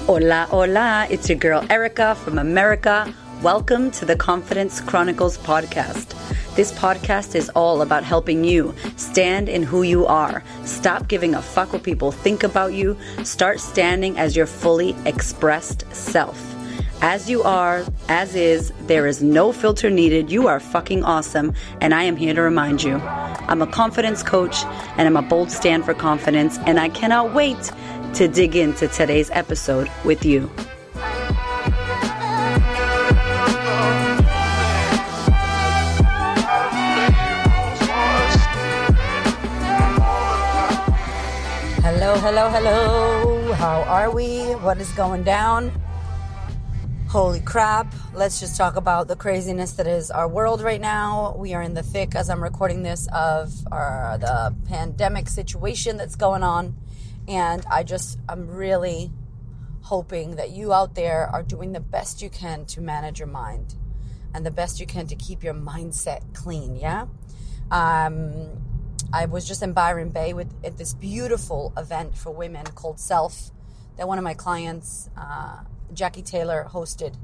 Hola, hola, it's your girl Erica from America. Welcome to the Confidence Chronicles podcast. This podcast is all about helping you stand in who you are. Stop giving a fuck what people think about you. Start standing as your fully expressed self. As you are, as is, there is no filter needed. You are fucking awesome, and I am here to remind you. I'm a confidence coach, and I'm a bold stand for confidence, and I cannot wait to dig into today's episode with you. Hello. How are we? What is going down? Holy crap. Let's just talk about the craziness that is our world right now. We are in the thick, as I'm recording this, of the pandemic situation that's going on. And I'm really hoping that you out there are doing the best you can to manage your mind and the best you can to keep your mindset clean, yeah? I was just in Byron Bay at this beautiful event for women called Self that one of my clients, Jackie Taylor, hosted.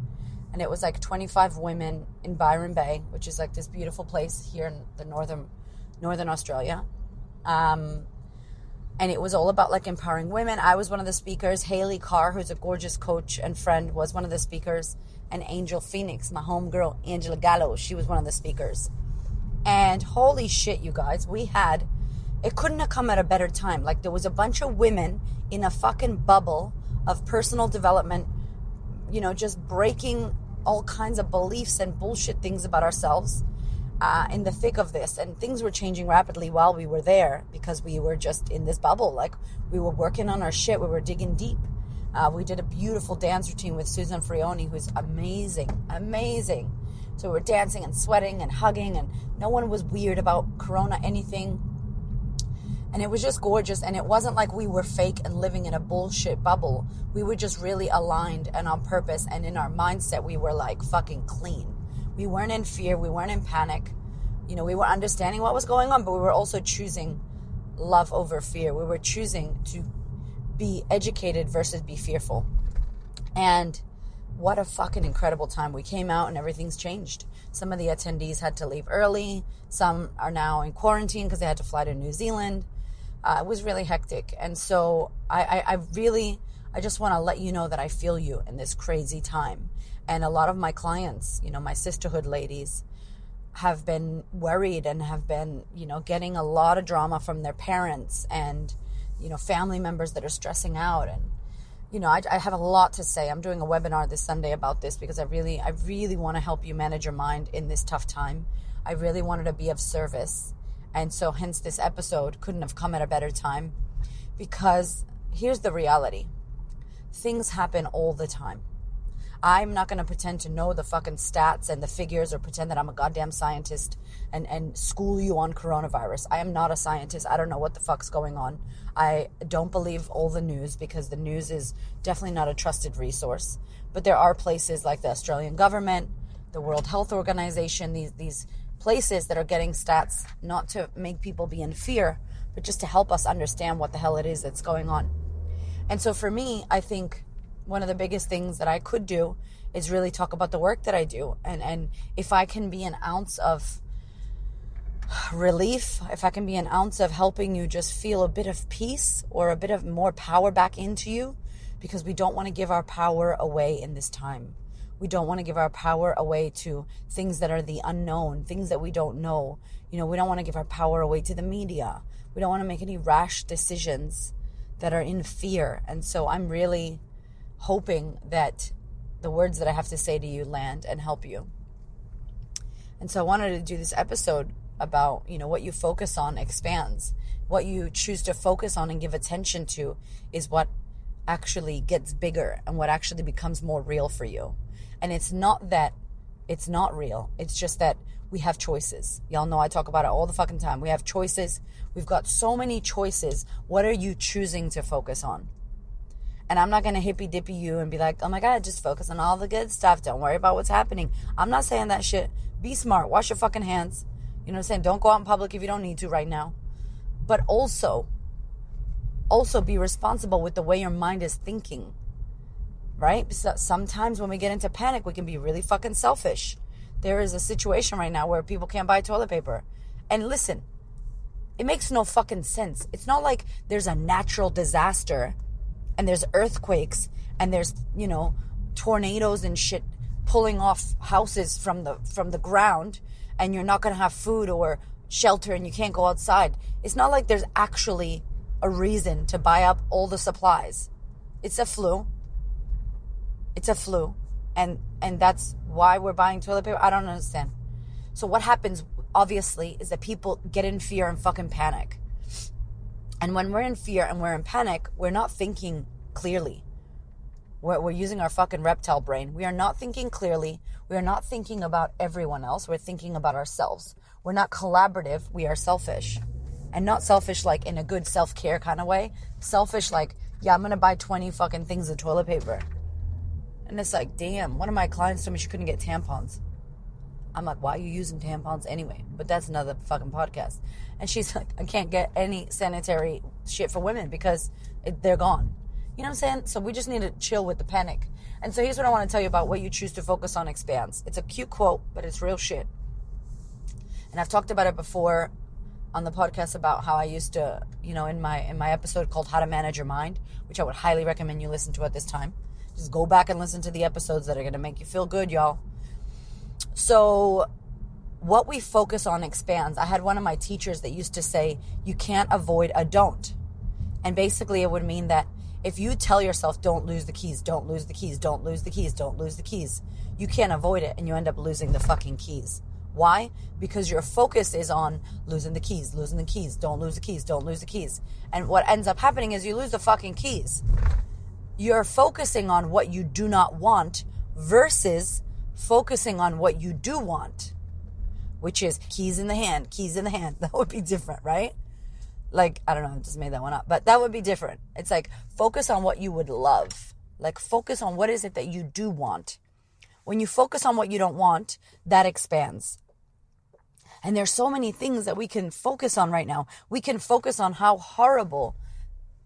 And it was like 25 women in Byron Bay, which is like this beautiful place here in the northern Australia. And it was all about like empowering women. I was one of the speakers. Haley Carr, who's a gorgeous coach and friend, was one of the speakers. And Angel Phoenix, my homegirl, Angela Gallo, she was one of the speakers. And holy shit, you guys, it couldn't have come at a better time. Like, there was a bunch of women in a fucking bubble of personal development, just breaking all kinds of beliefs and bullshit things about ourselves in the thick of this. And things were changing rapidly while we were there because we were just in this bubble. Like, we were working on our shit. We were digging deep. We did a beautiful dance routine with Susan Frioni, who's amazing. So we were dancing and sweating and hugging, and no one was weird about Corona anything. And it was just gorgeous. And it wasn't like we were fake and living in a bullshit bubble. We were just really aligned and on purpose. And in our mindset, we were like fucking clean. We weren't in fear. We weren't in panic. We were understanding what was going on, but we were also choosing love over fear. We were choosing to be educated versus be fearful. And what a fucking incredible time. We came out and everything's changed. Some of the attendees had to leave early. Some are now in quarantine because they had to fly to New Zealand. It was really hectic. And so I just want to let you know that I feel you in this crazy time. And a lot of my clients, my sisterhood ladies, have been worried and have been, getting a lot of drama from their parents and, family members that are stressing out. And, I have a lot to say. I'm doing a webinar this Sunday about this because I really want to help you manage your mind in this tough time. I really wanted to be of service. And so hence this episode couldn't have come at a better time, because here's the reality. Things happen all the time. I'm not going to pretend to know the fucking stats and the figures or pretend that I'm a goddamn scientist and school you on coronavirus. I am not a scientist. I don't know what the fuck's going on. I don't believe all the news because the news is definitely not a trusted resource. But there are places like the Australian government, the World Health Organization, these places that are getting stats not to make people be in fear, but just to help us understand what the hell it is that's going on. And so for me, I think one of the biggest things that I could do is really talk about the work that I do. And if I can be an ounce of relief, if I can be an ounce of helping you just feel a bit of peace or a bit of more power back into you, because we don't want to give our power away in this time. We don't want to give our power away to things that are the unknown, things that we don't know. We don't want to give our power away to the media. We don't want to make any rash decisions that are in fear. And so I'm really hoping that the words that I have to say to you land and help you. And so I wanted to do this episode about, what you focus on expands. What you choose to focus on and give attention to is what actually gets bigger and what actually becomes more real for you. And it's not that it's not real. It's just that we have choices. Y'all know I talk about it all the fucking time. We have choices. We've got so many choices. What are you choosing to focus on? And I'm not going to hippy dippy you and be like, oh my God, just focus on all the good stuff. Don't worry about what's happening. I'm not saying that shit. Be smart. Wash your fucking hands. You know what I'm saying? Don't go out in public if you don't need to right now. But also be responsible with the way your mind is thinking. right? So sometimes when we get into panic, we can be really fucking selfish. There is a situation right now where people can't buy toilet paper. And listen, it makes no fucking sense. It's not like there's a natural disaster and there's earthquakes and there's, tornadoes and shit pulling off houses from the ground, and you're not going to have food or shelter and you can't go outside. It's not like there's actually a reason to buy up all the supplies. It's a flu. And that's why we're buying toilet paper. I don't understand. So what happens, obviously, is that people get in fear and fucking panic. And when we're in fear and we're in panic, we're not thinking clearly. We're using our fucking reptile brain. We are not thinking clearly. We are not thinking about everyone else. We're thinking about ourselves. We're not collaborative. We are selfish. And not selfish like in a good self-care kind of way. Selfish like, yeah, I'm going to buy 20 fucking things of toilet paper. And it's like, damn, one of my clients told me she couldn't get tampons. I'm like, why are you using tampons anyway? But that's another fucking podcast. And she's like, I can't get any sanitary shit for women because they're gone. You know what I'm saying? So we just need to chill with the panic. And so here's what I want to tell you about what you choose to focus on expands. It's a cute quote, but it's real shit. And I've talked about it before on the podcast about how I used to, in my episode called How to Manage Your Mind, which I would highly recommend you listen to at this time. Just go back and listen to the episodes that are going to make you feel good, y'all. So what we focus on expands. I had one of my teachers that used to say, you can't avoid a don't. And basically it would mean that if you tell yourself, don't lose the keys, don't lose the keys, don't lose the keys, don't lose the keys, you can't avoid it and you end up losing the fucking keys. Why? Because your focus is on losing the keys, don't lose the keys, don't lose the keys. And what ends up happening is you lose the fucking keys. You're focusing on what you do not want versus focusing on what you do want, which is keys in the hand. That would be different, right? Like, I don't know, I just made that one up, but that would be different. It's like, focus on what you would love. Like, focus on what is it that you do want. When you focus on what you don't want, that expands. And there's so many things that we can focus on right now. We can focus on how horrible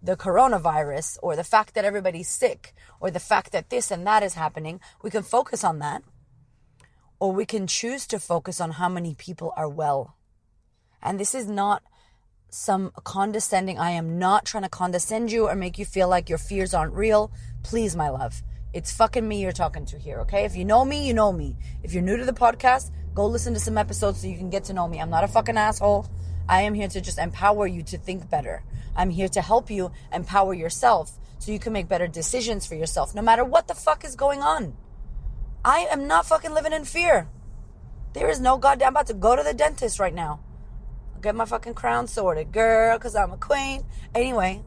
the coronavirus, or the fact that everybody's sick, or the fact that this and that is happening. We can focus on that. Or we can choose to focus on how many people are well. And this is not some condescending. I am not trying to condescend you or make you feel like your fears aren't real. Please, my love. It's fucking me you're talking to here, okay? If you know me, you know me. If you're new to the podcast, go listen to some episodes so you can get to know me. I'm not a fucking asshole. I am here to just empower you to think better. I'm here to help you empower yourself so you can make better decisions for yourself no matter what the fuck is going on. I am not fucking living in fear. There is no goddamn, I'm about to go to the dentist right now. I'll get my fucking crown sorted, girl, because I'm a queen. Anyway,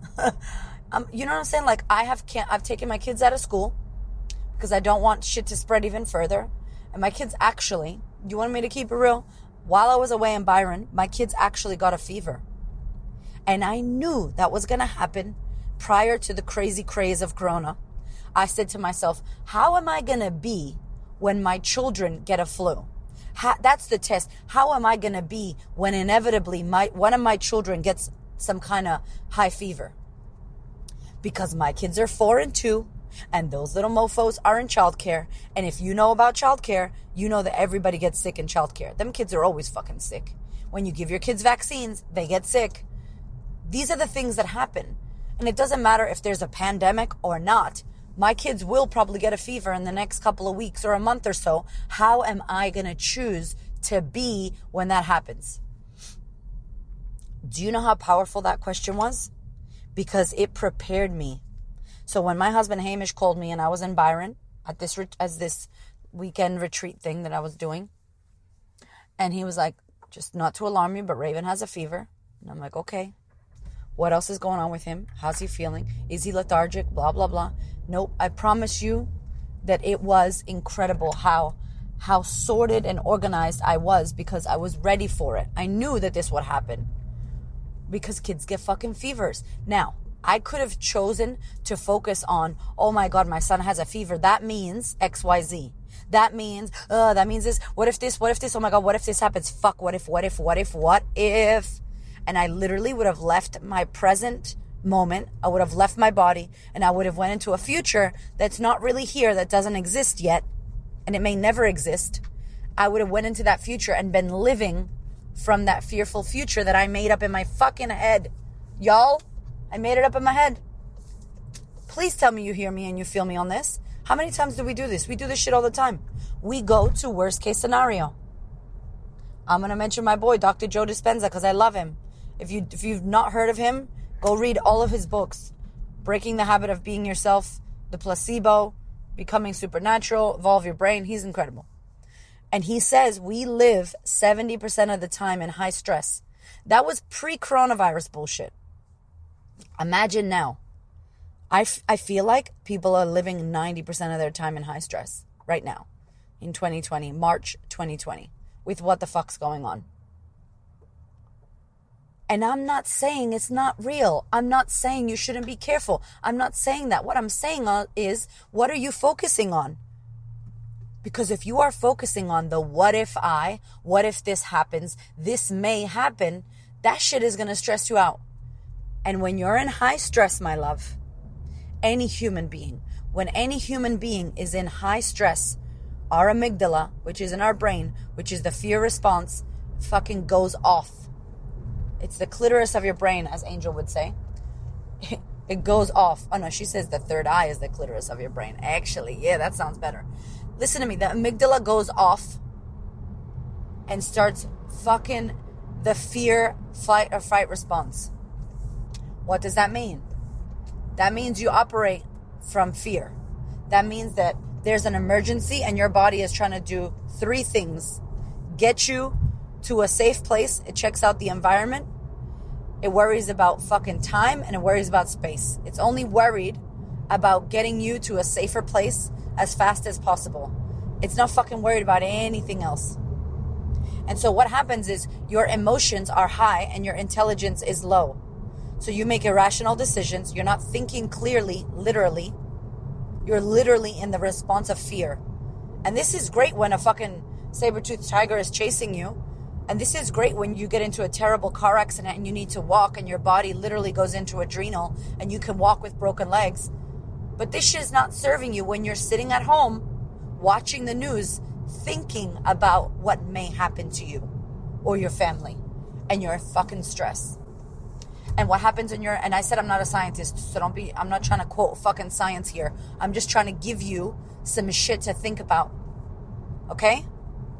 you know what I'm saying? Like, I've taken my kids out of school because I don't want shit to spread even further. And my kids actually, you want me to keep it real? While I was away in Byron, my kids actually got a fever. And I knew that was going to happen prior to the crazy craze of Corona. I said to myself, how am I going to be when my children get a flu? That's the test. How am I going to be when inevitably one of my children gets some kind of high fever? Because my kids are 4 and 2, and those little mofos are in childcare. And if you know about childcare, you know that everybody gets sick in childcare. Them kids are always fucking sick. When you give your kids vaccines, they get sick. These are the things that happen. And it doesn't matter if there's a pandemic or not. My kids will probably get a fever in the next couple of weeks or a month or so. How am I going to choose to be when that happens? Do you know how powerful that question was? Because it prepared me. So when my husband Hamish called me and I was in Byron at this weekend retreat thing that I was doing, and he was like, just not to alarm you, but Raven has a fever. And I'm like, okay. What else is going on with him? How's he feeling? Is he lethargic? Blah, blah, blah. Nope. I promise you that it was incredible how sorted and organized I was, because I was ready for it. I knew that this would happen because kids get fucking fevers. Now, I could have chosen to focus on, oh my God, my son has a fever. That means XYZ. That means this. What if this? Oh my God, what if this happens? Fuck, what if? And I literally would have left my present moment, I would have left my body and I would have went into a future that's not really here, that doesn't exist yet, and it may never exist. I would have went into that future and been living from that fearful future that I made up in my fucking head. Y'all, I made it up in my head. Please tell me you hear me and you feel me on this. How many times do we do this? We do this shit all the time. We go to worst case scenario. I'm going to mention my boy, Dr. Joe Dispenza, because I love him. If you've not heard of him, go read all of his books. Breaking the Habit of Being Yourself, The Placebo, Becoming Supernatural, Evolve Your Brain. He's incredible. And he says we live 70% of the time in high stress. That was pre-coronavirus bullshit. Imagine now. I feel like people are living 90% of their time in high stress right now in 2020, March 2020, with what the fuck's going on. And I'm not saying it's not real. I'm not saying you shouldn't be careful. I'm not saying that. What I'm saying is, what are you focusing on? Because if you are focusing on the what if this happens, this may happen, that shit is going to stress you out. And when you're in high stress, my love, when any human being is in high stress, our amygdala, which is in our brain, which is the fear response, fucking goes off. It's the clitoris of your brain, as Angel would say. It goes off. Oh no, she says the third eye is the clitoris of your brain. Actually, yeah, that sounds better. Listen to me. The amygdala goes off and starts fucking the fear, flight, or fight response. What does that mean? That means you operate from fear. That means that there's an emergency and your body is trying to do three things. Get you to a safe place. It checks out the environment. It worries about fucking time, and it worries about space. It's only worried about getting you to a safer place as fast as possible. It's not fucking worried about anything else. And so what happens is your emotions are high and your intelligence is low. So you make irrational decisions. You're not thinking clearly, literally. You're literally in the response of fear. And this is great when a fucking saber-toothed tiger is chasing you. And this is great when you get into a terrible car accident and you need to walk and your body literally goes into adrenal and you can walk with broken legs. But this shit is not serving you when you're sitting at home watching the news, thinking about what may happen to you or your family, and you're in fucking stress. And what happens when and I said I'm not a scientist, so I'm not trying to quote fucking science here. I'm just trying to give you some shit to think about. Okay?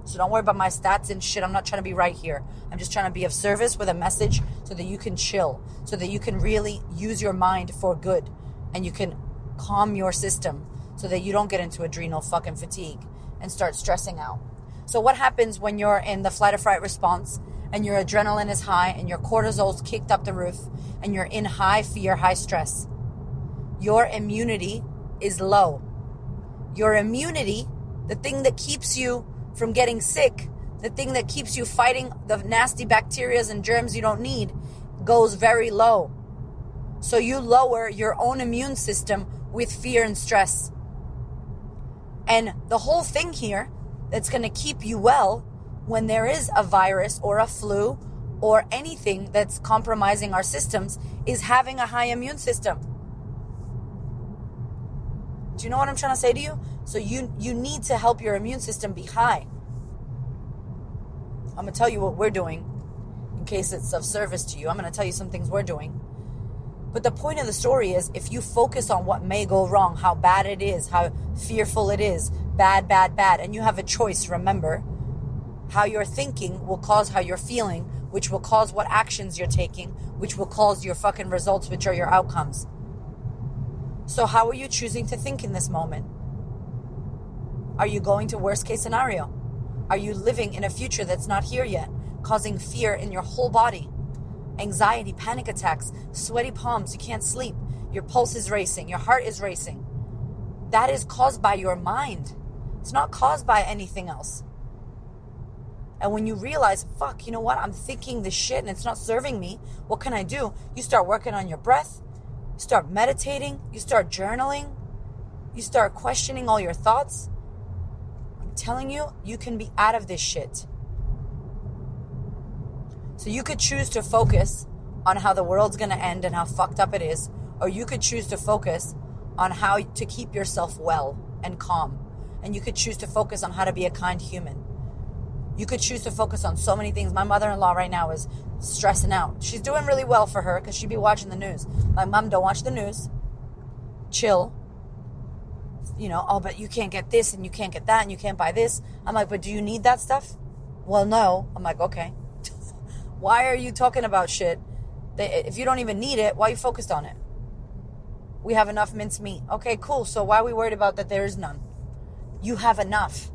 So don't worry about my stats and shit. I'm not trying to be right here. I'm just trying to be of service with a message so that you can chill, so that you can really use your mind for good and you can calm your system so that you don't get into adrenal fucking fatigue and start stressing out. So what happens when you're in the flight or fright response and your adrenaline is high and your cortisol's kicked up the roof and you're in high fear, high stress? Your immunity is low. Your immunity, the thing that keeps you from getting sick, the thing that keeps you fighting the nasty bacteria and germs you don't need, goes very low. So you lower your own immune system with fear and stress. And the whole thing here that's going to keep you well when there is a virus or a flu or anything that's compromising our systems is having a high immune system. Do you know what I'm trying to say to you? So you need to help your immune system be high. I'm going to tell you what we're doing in case it's of service to you. I'm going to tell you some things we're doing. But the point of the story is, if you focus on what may go wrong, how bad it is, how fearful it is, bad, and you have a choice, remember, how you're thinking will cause how you're feeling, which will cause what actions you're taking, which will cause your fucking results, which are your outcomes. So how are you choosing to think in this moment? Are you going to worst case scenario? Are you living in a future that's not here yet, causing fear in your whole body? Anxiety, panic attacks, sweaty palms, you can't sleep, your pulse is racing, your heart is racing. That is caused by your mind. It's not caused by anything else. And when you realize, fuck, you know what? I'm thinking this shit and it's not serving me. What can I do? You start working on your breath. You start meditating. You start journaling. You start questioning all your thoughts. I'm telling you, you can be out of this shit. So you could choose to focus on how the world's going to end and how fucked up it is, or you could choose to focus on how to keep yourself well and calm. And you could choose to focus on how to be a kind human. You could choose to focus on so many things. My mother-in-law right now is stressing out. She's doing really well for her because she'd be watching the news. Like, Mom, don't watch the news. Chill. Oh, but you can't get this and you can't get that and you can't buy this. I'm like, but do you need that stuff? Well, no. I'm like, okay. Why are you talking about shit? If you don't even need it, why are you focused on it? We have enough mincemeat. Okay, cool. So why are we worried about that there is none? You have enough.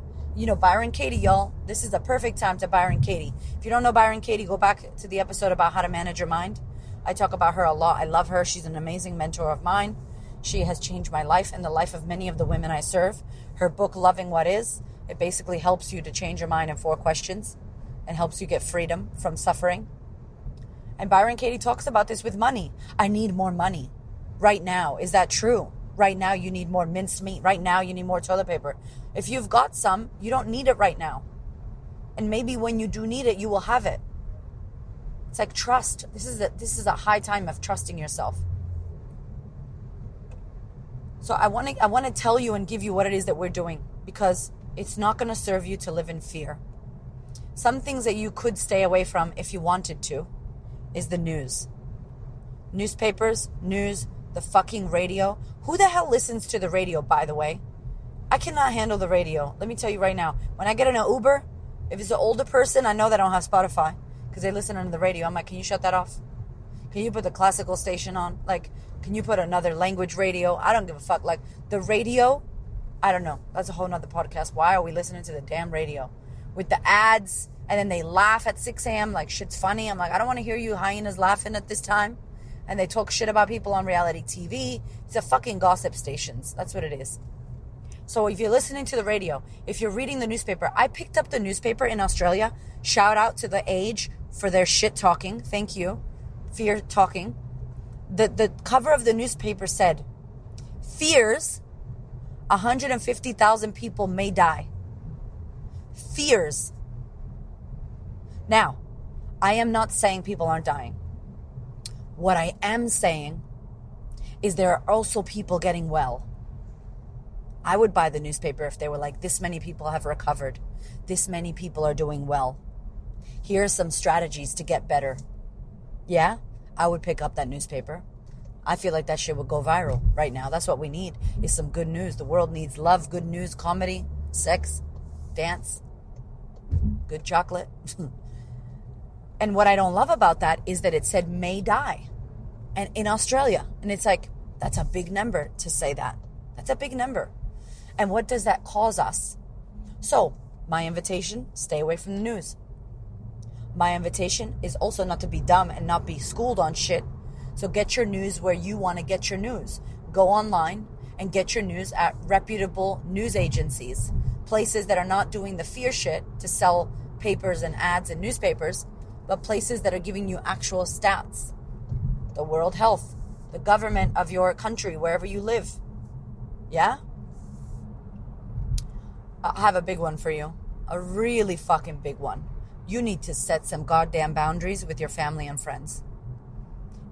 Byron Katie, y'all. This is the perfect time to Byron Katie. If you don't know Byron Katie, go back to the episode about how to manage your mind. I talk about her a lot. I love her. She's an amazing mentor of mine. She has changed my life and the life of many of the women I serve. Her book, Loving What Is, it basically helps you to change your mind in 4 questions and helps you get freedom from suffering. And Byron Katie talks about this with money. I need more money right now. Is that true? Right now you need more minced meat. Right now you need more toilet paper. If you've got some, you don't need it right now. And maybe when you do need it, you will have it. It's like trust. This is a high time of trusting yourself. So I want to tell you and give you what it is that we're doing, because it's not going to serve you to live in fear. Some things that you could stay away from if you wanted to is the news. Newspapers, news, the fucking radio. Who the hell listens to the radio, by the way? I cannot handle the radio. Let me tell you right now. When I get in an Uber, if it's an older person, I know they don't have Spotify because they listen on the radio. I'm like, can you shut that off? Can you put the classical station on? Like, can you put another language radio? I don't give a fuck. Like, the radio, I don't know. That's a whole nother podcast. Why are we listening to the damn radio? With the ads, and then they laugh at 6 a.m. like shit's funny. I'm like, I don't want to hear you hyenas laughing at this time. And they talk shit about people on reality TV. It's a fucking gossip stations. That's what it is. So if you're listening to the radio, if you're reading the newspaper, I picked up the newspaper in Australia. Shout out to The Age for their shit talking. Thank you. Fear talking. The cover of the newspaper said, fears 150,000 people may die. Fears. Now, I am not saying people aren't dying. What I am saying is there are also people getting well. I would buy the newspaper if they were like, this many people have recovered. This many people are doing well. Here are some strategies to get better. Yeah, I would pick up that newspaper. I feel like that shit would go viral right now. That's what we need, is some good news. The world needs love, good news, comedy, sex, dance, good chocolate. And what I don't love about that is that it said may die. And in Australia. And it's like, that's a big number to say that. That's a big number. And what does that cause us? So, my invitation, stay away from the news. My invitation is also not to be dumb and not be schooled on shit. So get your news where you want to get your news. Go online and get your news at reputable news agencies. Places that are not doing the fear shit to sell papers and ads and newspapers, but places that are giving you actual stats. The World Health, the government of your country, wherever you live. Yeah? I have a big one for you. A really fucking big one. You need to set some goddamn boundaries with your family and friends.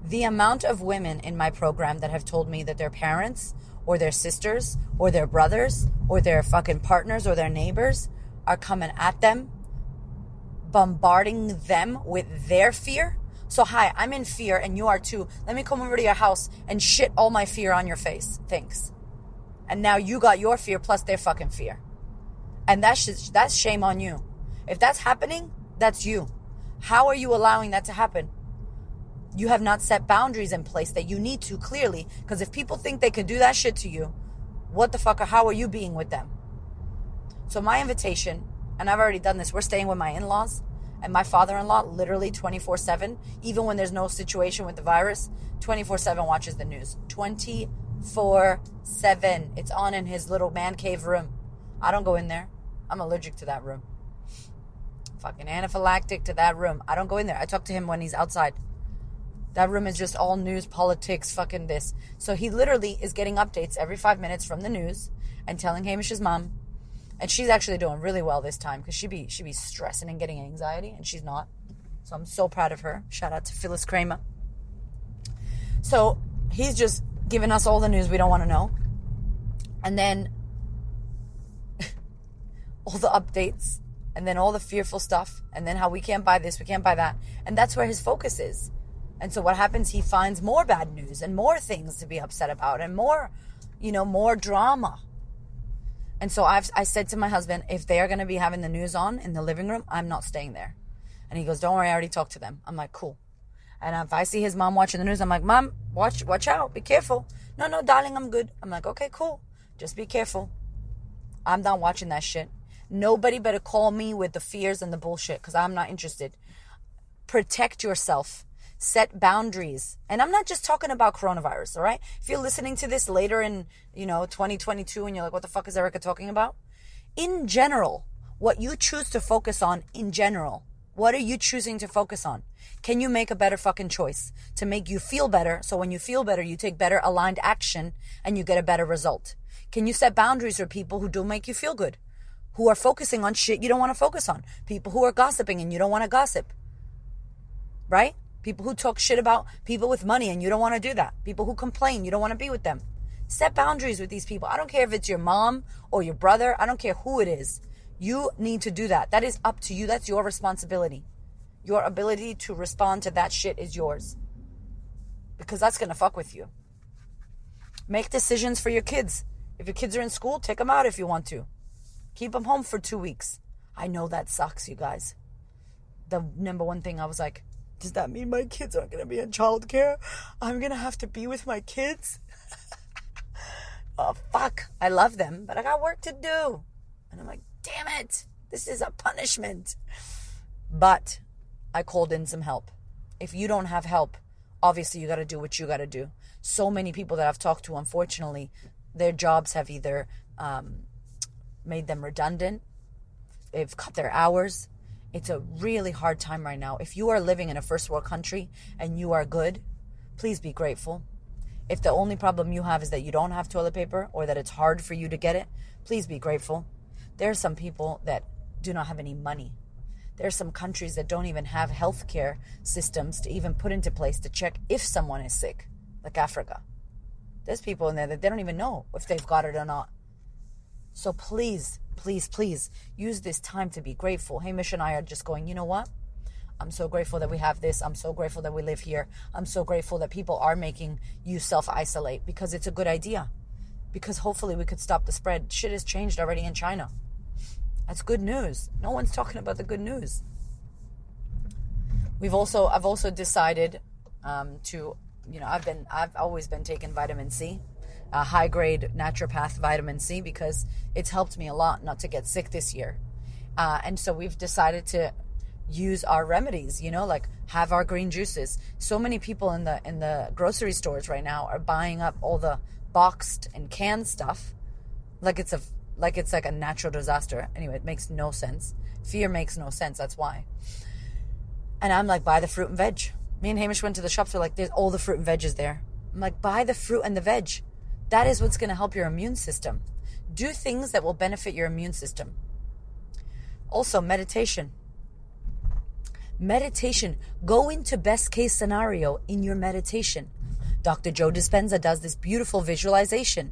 The amount of women in my program that have told me that their parents or their sisters or their brothers or their fucking partners or their neighbors are coming at them, bombarding them with their fear. So, hi, I'm in fear and you are too. Let me come over to your house and shit all my fear on your face. Thanks. And now you got your fear plus their fucking fear. And that's shame on you. If that's happening, that's you. How are you allowing that to happen? You have not set boundaries in place that you need to, clearly. Because if people think they can do that shit to you, what the fuck, or how are you being with them? So my invitation, and I've already done this, we're staying with my in-laws. And my father-in-law, literally 24/7, even when there's no situation with the virus, 24/7 watches the news. 24/7. It's on in his little man cave room. I don't go in there. I'm allergic to that room. Fucking anaphylactic to that room. I don't go in there. I talk to him when he's outside. That room is just all news, politics, fucking this. So he literally is getting updates every 5 minutes from the news and telling Hamish's mom. And she's actually doing really well this time because she be stressing and getting anxiety, and she's not. So I'm so proud of her. Shout out to Phyllis Kramer. So he's just giving us all the news we don't want to know. And then all the updates, and then all the fearful stuff, and then how we can't buy this, we can't buy that. And that's where his focus is. And so what happens, he finds more bad news and more things to be upset about and more, more drama. And so I said to my husband, if they are going to be having the news on in the living room, I'm not staying there. And he goes, don't worry, I already talked to them. I'm like, cool. And if I see his mom watching the news, I'm like, Mom, watch out, be careful. No, darling, I'm good. I'm like, okay, cool. Just be careful. I'm not watching that shit. Nobody better call me with the fears and the bullshit, because I'm not interested. Protect yourself. Set boundaries. And I'm not just talking about coronavirus, all right? If you're listening to this later in, 2022 and you're like, what the fuck is Erica talking about? In general, what you choose to focus on in general, what are you choosing to focus on? Can you make a better fucking choice to make you feel better? So when you feel better, you take better aligned action and you get a better result. Can you set boundaries for people who don't make you feel good? Who are focusing on shit you don't want to focus on? People who are gossiping and you don't want to gossip. Right? People who talk shit about people with money and you don't want to do that. People who complain, you don't want to be with them. Set boundaries with these people. I don't care if it's your mom or your brother. I don't care who it is. You need to do that. That is up to you. That's your responsibility. Your ability to respond to that shit is yours. Because that's going to fuck with you. Make decisions for your kids. If your kids are in school, take them out if you want to. Keep them home for 2 weeks. I know that sucks, you guys. The number one thing I was like, does that mean my kids aren't going to be in childcare? I'm going to have to be with my kids? Oh, fuck. I love them, but I got work to do. And I'm like, damn it. This is a punishment. But I called in some help. If you don't have help, obviously you got to do what you got to do. So many people that I've talked to, unfortunately, their jobs have either made them redundant. They've cut their hours. It's a really hard time right now. If you are living in a first world country and you are good, please be grateful. If the only problem you have is that you don't have toilet paper or that it's hard for you to get it, please be grateful. There are some people that do not have any money. There are some countries that don't even have healthcare systems to even put into place to check if someone is sick, like Africa. There's people in there that they don't even know if they've got it or not. So please, please, please use this time to be grateful. Hamish and I are just going, you know what? I'm so grateful that we have this. I'm so grateful that we live here. I'm so grateful that people are making you self-isolate, because it's a good idea. Because hopefully we could stop the spread. Shit has changed already in China. That's good news. No one's talking about the good news. I've also decided to, I've always been taking vitamin C, high grade naturopath vitamin C, because it's helped me a lot not to get sick this year. And so we've decided to use our remedies, like have our green juices. So many people in the grocery stores right now are buying up all the boxed and canned stuff like it's like a natural disaster. Anyway, it makes no sense. Fear makes no sense. That's why. And I'm like, buy the fruit and veg. Me and Hamish went to the shops. We're like, there's all the fruit and veg is there. I'm like, buy the fruit and the veg. That is what's going to help your immune system. Do things that will benefit your immune system. Also, meditation. Meditation. Go into best case scenario in your meditation. Dr. Joe Dispenza does this beautiful visualization.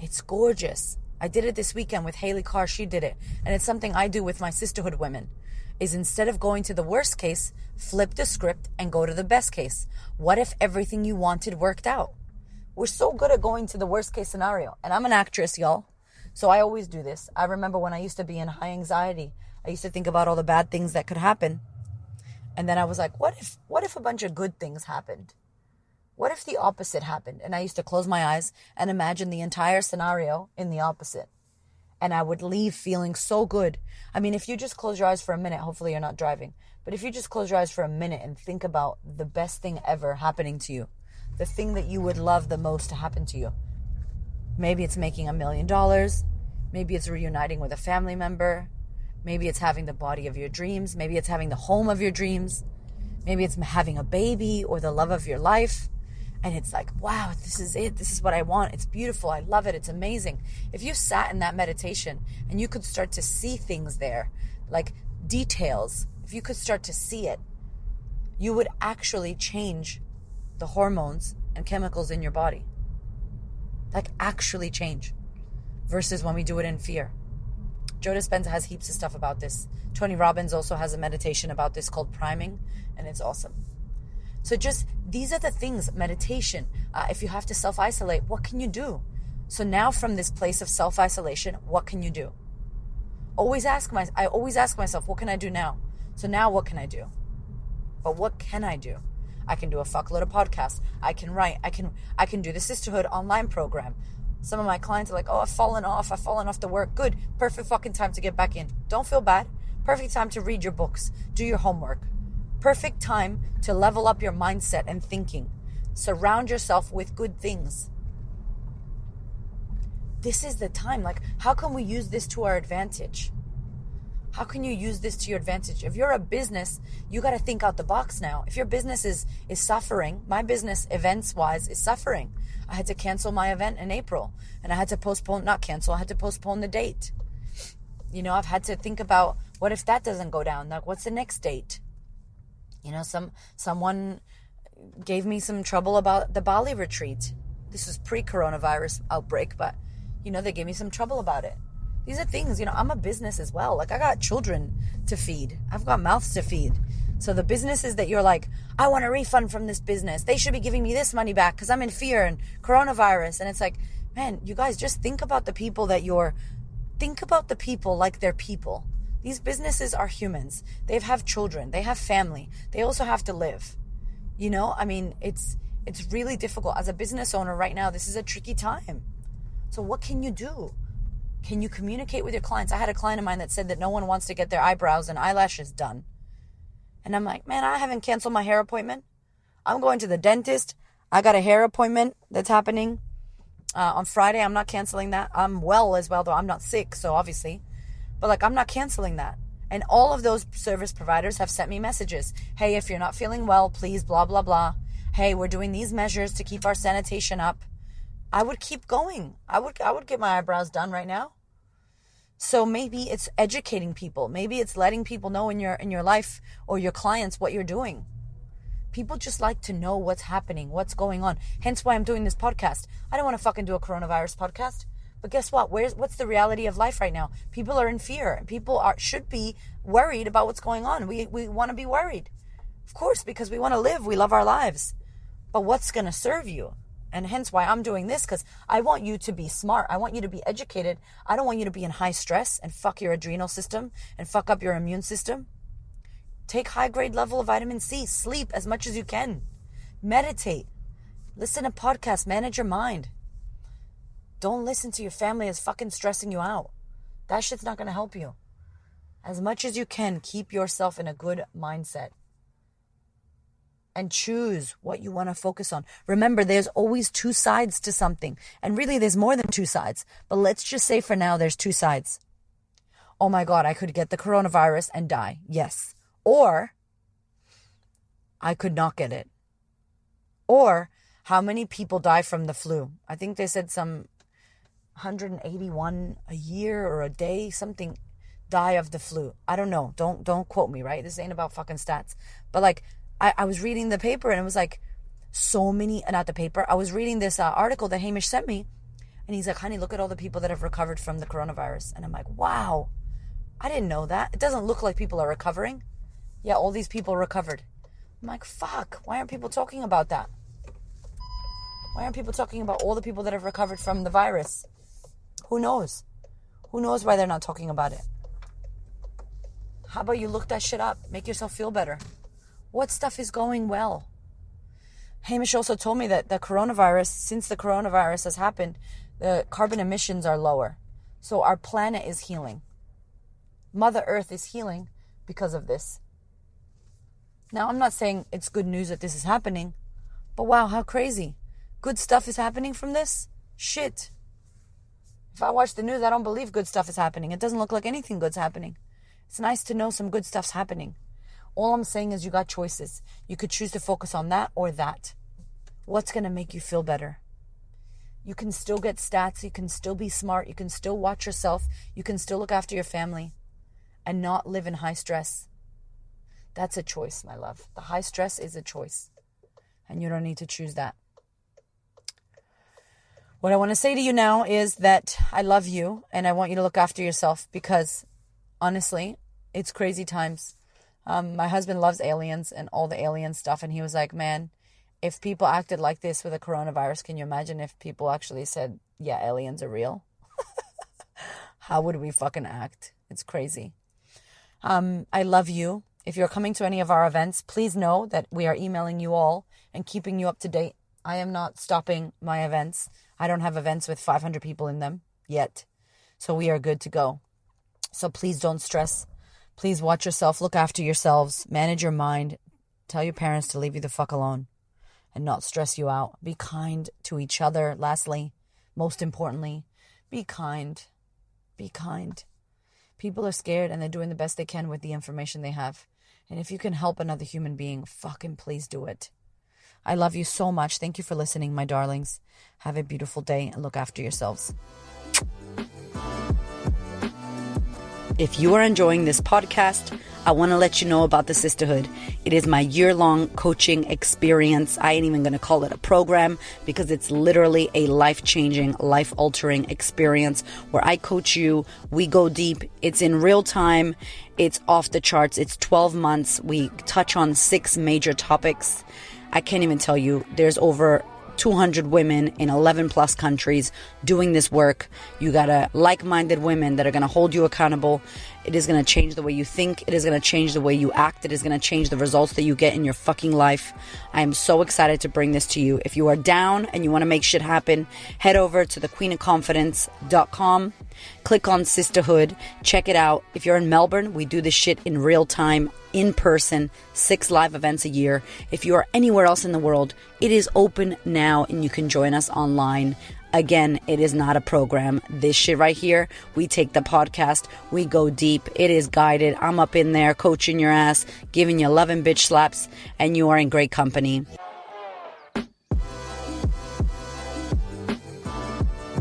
It's gorgeous. I did it this weekend with Haley Carr. She did it. And it's something I do with my sisterhood women. Is instead of going to the worst case, flip the script and go to the best case. What if everything you wanted worked out? We're so good at going to the worst case scenario. And I'm an actress, y'all. So I always do this. I remember when I used to be in high anxiety, I used to think about all the bad things that could happen. And then I was like, what if a bunch of good things happened? What if the opposite happened? And I used to close my eyes and imagine the entire scenario in the opposite. And I would leave feeling so good. I mean, if you just close your eyes for a minute, hopefully you're not driving. But if you just close your eyes for a minute and think about the best thing ever happening to you, the thing that you would love the most to happen to you. Maybe it's making $1 million. Maybe it's reuniting with a family member. Maybe it's having the body of your dreams. Maybe it's having the home of your dreams. Maybe it's having a baby or the love of your life. And it's like, wow, this is it. This is what I want. It's beautiful. I love it. It's amazing. If you sat in that meditation and you could start to see things there, like details, if you could start to see it, you would actually change the hormones and chemicals in your body. Like actually change. Versus when we do it in fear. Joe Dispenza has heaps of stuff about this. Tony Robbins also has a meditation about this called priming, and it's awesome. So just, these are the things, meditation. If you have to self-isolate, what can you do? So now from this place of self-isolation, what can you do? I always ask myself, what can I do now? So now what can I do? But what can I do? I can do a fuckload of podcasts. I can write. I can do the Sisterhood online program. Some of my clients are like, oh, I've fallen off the work. Good. Perfect fucking time to get back in. Don't feel bad. Perfect time to read your books. Do your homework. Perfect time to level up your mindset and thinking. Surround yourself with good things. This is the time. Like, how can we use this to our advantage? How can you use this to your advantage? If you're a business, you got to think out the box now. If your business is suffering, my business events-wise is suffering. I had to cancel my event in April, and I had to postpone the date. You know, I've had to think about, what if that doesn't go down? Like, what's the next date? You know, someone gave me some trouble about the Bali retreat. This was pre-coronavirus outbreak, but, you know, they gave me some trouble about it. These are things, you know, I'm a business as well. Like, I got children to feed. I've got mouths to feed. So the businesses that you're like, I want a refund from this business. They should be giving me this money back because I'm in fear and coronavirus. And it's like, man, you guys just think about the people like they're people. These businesses are humans. They have children. They have family. They also have to live. You know, I mean, it's really difficult. As a business owner right now, this is a tricky time. So what can you do? Can you communicate with your clients? I had a client of mine that said that no one wants to get their eyebrows and eyelashes done. And I'm like, man, I haven't canceled my hair appointment. I'm going to the dentist. I got a hair appointment that's happening on Friday. I'm not canceling that. I'm well as well, though I'm not sick, so obviously. But like, I'm not canceling that. And all of those service providers have sent me messages. Hey, if you're not feeling well, please, blah, blah, blah. Hey, we're doing these measures to keep our sanitation up. I would keep going. I would get my eyebrows done right now. So maybe it's educating people. Maybe it's letting people know in your life or your clients what you're doing. People just like to know what's happening, what's going on. Hence why I'm doing this podcast. I don't want to fucking do a coronavirus podcast. But guess what? What's the reality of life right now? People are in fear. People should be worried about what's going on. We want to be worried. Of course, because we want to live. We love our lives. But what's going to serve you? And hence why I'm doing this, because I want you to be smart. I want you to be educated. I don't want you to be in high stress and fuck your adrenal system and fuck up your immune system. Take high grade level of vitamin C. Sleep as much as you can. Meditate. Listen to podcasts. Manage your mind. Don't listen to your family as fucking stressing you out. That shit's not going to help you. As much as you can, keep yourself in a good mindset. And choose what you want to focus on. Remember, there's always two sides to something. And really, there's more than two sides. But let's just say for now, there's two sides. Oh my God, I could get the coronavirus and die. Yes. Or I could not get it. Or how many people die from the flu? I think they said some 181 a year or a day, something, die of the flu. I don't know. Don't quote me, right? This ain't about fucking stats. But like, I was reading the paper and it was like so many, not the paper. I was reading this article that Hamish sent me and he's like, honey, look at all the people that have recovered from the coronavirus. And I'm like, wow, I didn't know that. It doesn't look like people are recovering. Yeah, all these people recovered. I'm like, fuck, why aren't people talking about that? Why aren't people talking about all the people that have recovered from the virus? Who knows? Who knows why they're not talking about it? How about you look that shit up? Make yourself feel better. What stuff is going well? Hamish also told me that the coronavirus, since the coronavirus has happened, the carbon emissions are lower. So our planet is healing. Mother Earth is healing because of this. Now, I'm not saying it's good news that this is happening, but wow, how crazy. Good stuff is happening from this? Shit. If I watch the news, I don't believe good stuff is happening. It doesn't look like anything good's happening. It's nice to know some good stuff's happening. All I'm saying is you got choices. You could choose to focus on that or that. What's going to make you feel better? You can still get stats. You can still be smart. You can still watch yourself. You can still look after your family and not live in high stress. That's a choice, my love. The high stress is a choice. And you don't need to choose that. What I want to say to you now is that I love you and I want you to look after yourself because honestly, it's crazy times. My husband loves aliens and all the alien stuff. And he was like, man, if people acted like this with the coronavirus, can you imagine if people actually said, yeah, aliens are real? How would we fucking act? It's crazy. I love you. If you're coming to any of our events, please know that we are emailing you all and keeping you up to date. I am not stopping my events. I don't have events with 500 people in them yet. So we are good to go. So please don't stress. Please watch yourself. Look after yourselves. Manage your mind. Tell your parents to leave you the fuck alone and not stress you out. Be kind to each other. Lastly, most importantly, be kind. Be kind. People are scared and they're doing the best they can with the information they have. And if you can help another human being, fucking please do it. I love you so much. Thank you for listening, my darlings. Have a beautiful day and look after yourselves. If you are enjoying this podcast, I want to let you know about the Sisterhood. It is my year-long coaching experience. I ain't even going to call it a program because it's literally a life-changing, life-altering experience where I coach you. We go deep. It's in real time. It's off the charts. It's 12 months. We touch on 6 major topics. I can't even tell you. There's over 200 women in 11 plus countries doing this work. You got like-minded women that are going to hold you accountable. It is going to change the way you think. It is going to change the way you act. It is going to change the results that you get in your fucking life. I am so excited to bring this to you. If you are down and you want to make shit happen, head over to thequeenofconfidence.com. Click on Sisterhood. Check it out. If you're in Melbourne, we do this shit in real time, in person, 6 live events a year. If you are anywhere else in the world, it is open now and you can join us online. Again, it is not a program. This shit right here, we take the podcast, we go deep. It is guided. I'm up in there coaching your ass, giving you 11 bitch slaps, and you are in great company.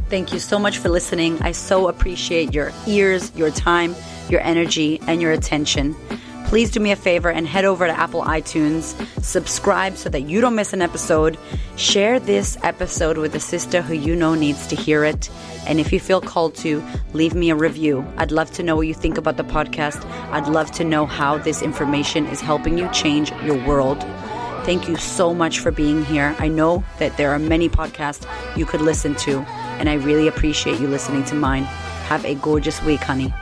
Thank you so much for listening. I so appreciate your ears, your time, your energy, and your attention. Please do me a favor and head over to Apple iTunes, subscribe so that you don't miss an episode. Share this episode with a sister who you know needs to hear it. And if you feel called to, leave me a review. I'd love to know what you think about the podcast. I'd love to know how this information is helping you change your world. Thank you so much for being here. I know that there are many podcasts you could listen to, and I really appreciate you listening to mine. Have a gorgeous week, honey.